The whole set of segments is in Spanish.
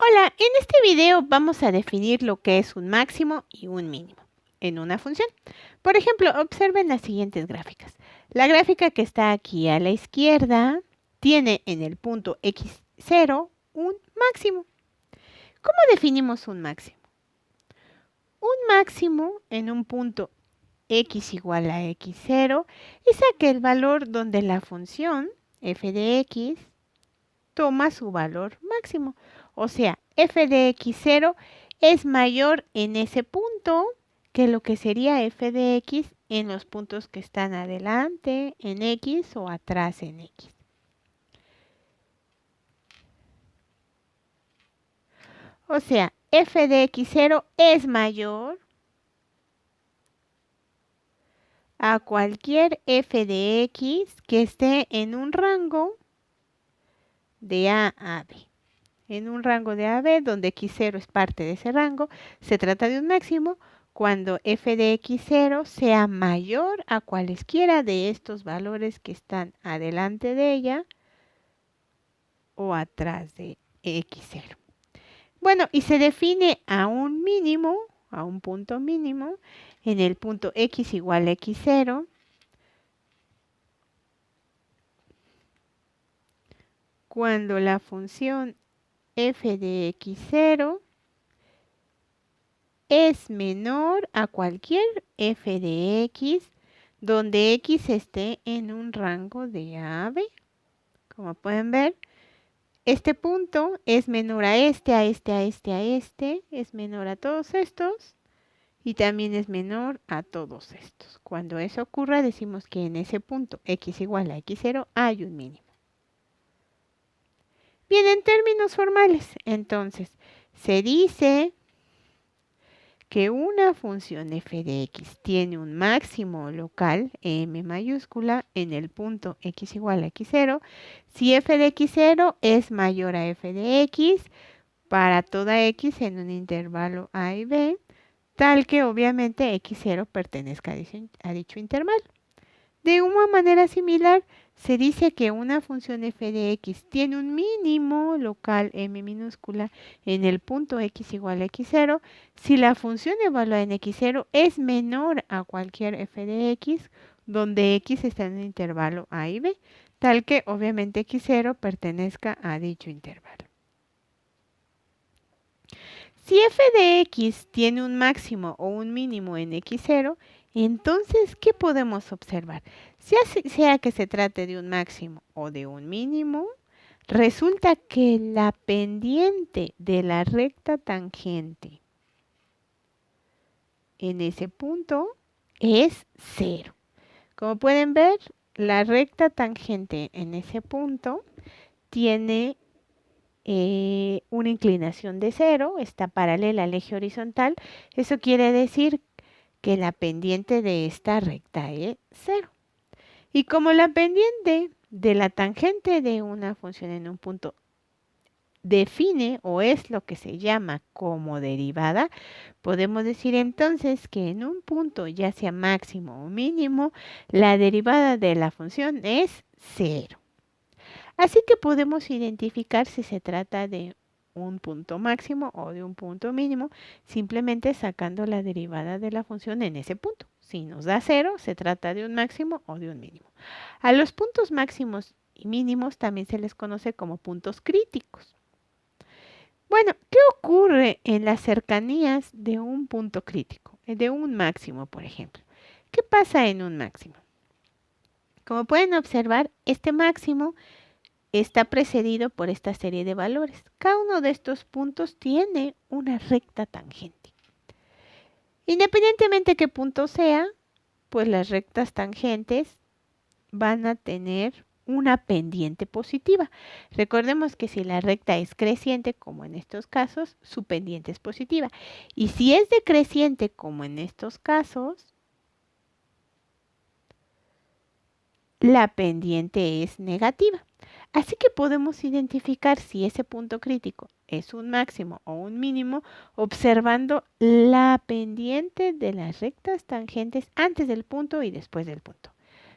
Hola, en este video vamos a definir lo que es un máximo y un mínimo en una función. Por ejemplo, observen las siguientes gráficas. La gráfica que está aquí a la izquierda tiene en el punto x0 un máximo. ¿Cómo definimos un máximo? Un máximo en un punto x igual a x0 es aquel valor donde la función f de x toma su valor máximo. O sea, f de x0 es mayor en ese punto que lo que sería f de x en los puntos que están adelante en x o atrás en x. O sea, f de x0 es mayor a cualquier f de x que esté en un rango de a b. En un rango de a b, donde x0 es parte de ese rango, se trata de un máximo cuando f de x0 sea mayor a cualesquiera de estos valores que están adelante de ella o atrás de x0. Bueno, y se define a un mínimo, a un punto mínimo, en el punto x igual a x0, cuando la función f de x0 es menor a cualquier f de x donde x esté en un rango de a b. Como pueden ver, este punto es menor a este, a este, a este, a este, es menor a todos estos y también es menor a todos estos. Cuando eso ocurra, decimos que en ese punto x igual a x0 hay un mínimo. Bien, en términos formales, entonces, se dice que una función f de x tiene un máximo local, m mayúscula, en el punto x igual a x0, si f de x0 es mayor a f de x para toda x en un intervalo a y b, tal que obviamente x0 pertenezca a dicho intervalo. De una manera similar, se dice que una función f de x tiene un mínimo local m minúscula en el punto x igual a x0 si la función evaluada en x0 es menor a cualquier f de x donde x está en un intervalo a y b, tal que obviamente x0 pertenezca a dicho intervalo. Si f de x tiene un máximo o un mínimo en x0, entonces, ¿qué podemos observar? Sea que se trate de un máximo o de un mínimo, resulta que la pendiente de la recta tangente en ese punto es 0. Como pueden ver, la recta tangente en ese punto tiene una inclinación de 0, está paralela al eje horizontal. Eso quiere decir que la pendiente de esta recta es 0. Y como la pendiente de la tangente de una función en un punto define o es lo que se llama como derivada, podemos decir entonces que en un punto, ya sea máximo o mínimo, la derivada de la función es 0. Así que podemos identificar si se trata de un punto máximo o de un punto mínimo, simplemente sacando la derivada de la función en ese punto. Si nos da 0, se trata de un máximo o de un mínimo. A los puntos máximos y mínimos también se les conoce como puntos críticos. Bueno, ¿qué ocurre en las cercanías de un punto crítico? De un máximo, por ejemplo. ¿Qué pasa en un máximo? Como pueden observar, este máximo está precedido por esta serie de valores. Cada uno de estos puntos tiene una recta tangente. Independientemente de qué punto sea, pues las rectas tangentes van a tener una pendiente positiva. Recordemos que si la recta es creciente, como en estos casos, su pendiente es positiva. Y si es decreciente, como en estos casos, la pendiente es negativa. Así que podemos identificar si ese punto crítico es un máximo o un mínimo observando la pendiente de las rectas tangentes antes del punto y después del punto.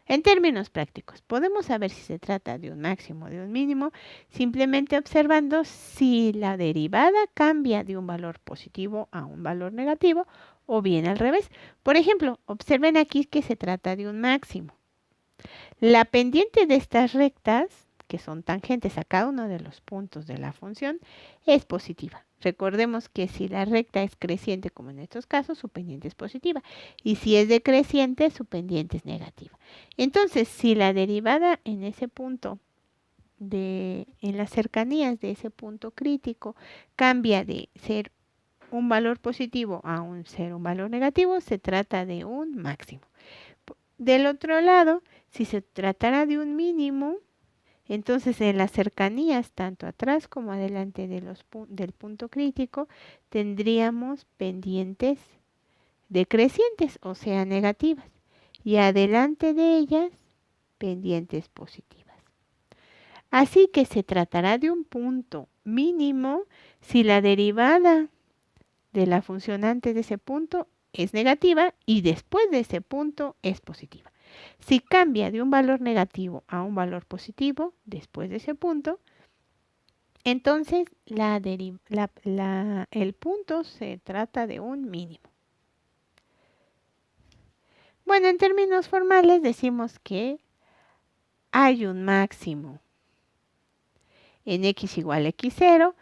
En términos prácticos, podemos saber si se trata de un máximo o de un mínimo simplemente observando si la derivada cambia de un valor positivo a un valor negativo o bien al revés. Por ejemplo, observen aquí que se trata de un máximo. La pendiente de estas rectas, que son tangentes a cada uno de los puntos de la función, es positiva. Recordemos que si la recta es creciente, como en estos casos, su pendiente es positiva. Y si es decreciente, su pendiente es negativa. Entonces, si la derivada en ese punto, en las cercanías de ese punto crítico, cambia de ser un valor positivo a ser un valor negativo, se trata de un máximo. Del otro lado, si se tratara de un mínimo, entonces en las cercanías, tanto atrás como adelante del punto crítico, tendríamos pendientes decrecientes, o sea, negativas, y adelante de ellas, pendientes positivas. Así que se tratará de un punto mínimo si la derivada de la función antes de ese punto es negativa y después de ese punto es positiva. Si cambia de un valor negativo a un valor positivo después de ese punto, entonces el punto se trata de un mínimo. Bueno, en términos formales decimos que hay un máximo en x igual a x0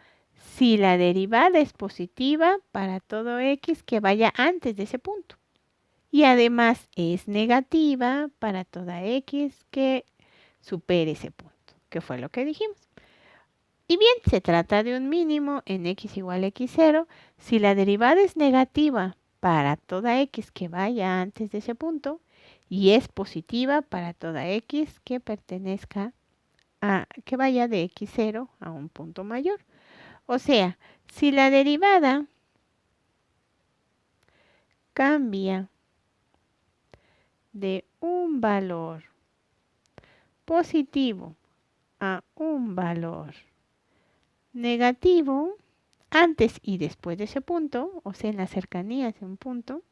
si la derivada es positiva para todo x que vaya antes de ese punto. Y además es negativa para toda x que supere ese punto, que fue lo que dijimos. Y bien, se trata de un mínimo en x igual a x0 si la derivada es negativa para toda x que vaya antes de ese punto y es positiva para toda x que pertenezca que vaya de x0 a un punto mayor. O sea, si la derivada cambia de un valor positivo a un valor negativo antes y después de ese punto, o sea, en las cercanías de un punto,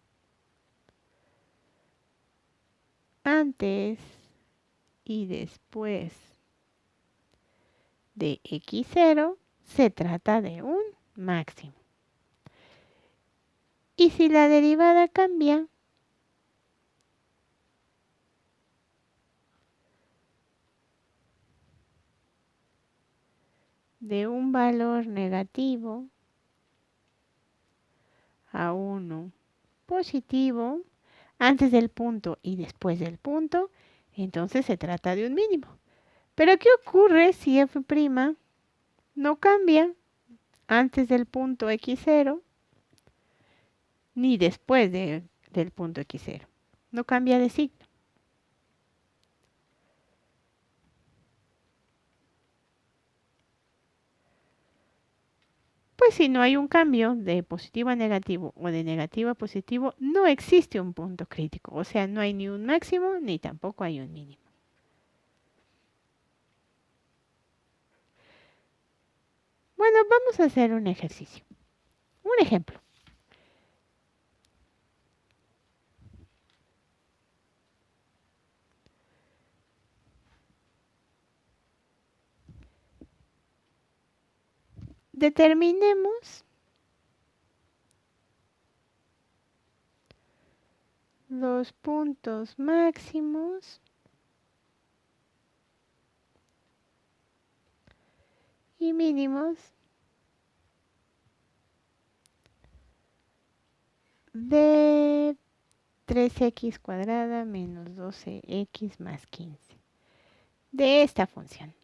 antes y después de x0, se trata de un máximo. Y si la derivada cambia de un valor negativo a uno positivo, antes del punto y después del punto, entonces se trata de un mínimo. Pero ¿qué ocurre si f' no cambia antes del punto x0 ni después del punto x0? No cambia de signo. Pues si no hay un cambio de positivo a negativo o de negativo a positivo, no existe un punto crítico. O sea, no hay ni un máximo ni tampoco hay un mínimo. Bueno, vamos a hacer un ejercicio. Un ejemplo. Determinemos los puntos máximos y mínimos de 3x² menos 12x más 15 de esta función.